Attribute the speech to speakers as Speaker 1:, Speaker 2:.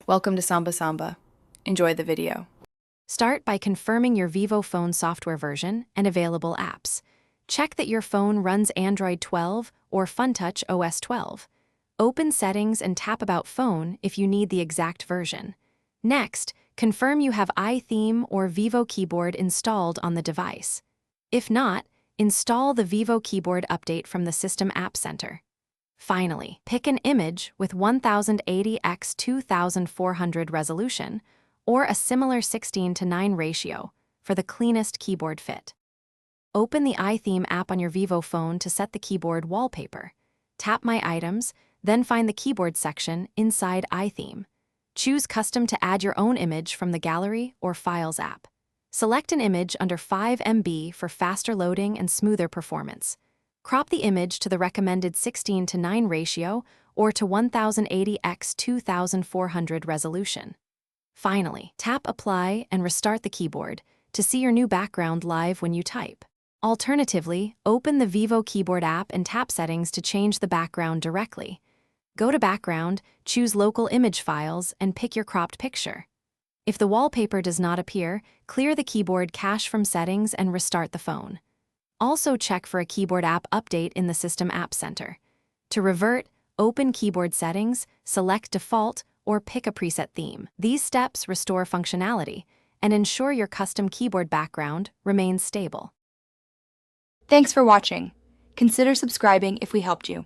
Speaker 1: Welcome to Samba Samba. Enjoy the video.
Speaker 2: Start by confirming your Vivo phone software version and available apps. Check that your phone runs Android 12 or FunTouch OS 12. Open Settings and tap About Phone if you need the exact version. Next, confirm you have iTheme or Vivo Keyboard installed on the device. If not, install the Vivo Keyboard update from the System App Center. Finally, pick an image with 1080 x 2400 resolution or a similar 16:9 ratio for the cleanest keyboard fit. Open the iTheme app on your Vivo phone to set the keyboard wallpaper. Tap My Items, then find the Keyboard section inside iTheme. Choose Custom to add your own image from the Gallery or Files app. Select an image under 5 MB for faster loading and smoother performance. Crop the image to the recommended 16:9 ratio or to 1080 x 2400 resolution. Finally, tap Apply and restart the keyboard to see your new background live when you type. Alternatively, open the Vivo Keyboard app and tap Settings to change the background directly. Go to Background, choose Local Image Files, and pick your cropped picture. If the wallpaper does not appear, clear the keyboard cache from Settings and restart the phone. Also check for a keyboard app update in the System App Center. To revert, open Keyboard Settings, select Default, or pick a preset theme. These steps restore functionality and ensure your custom keyboard background remains stable.
Speaker 3: Thanks for watching. Consider subscribing if we helped you.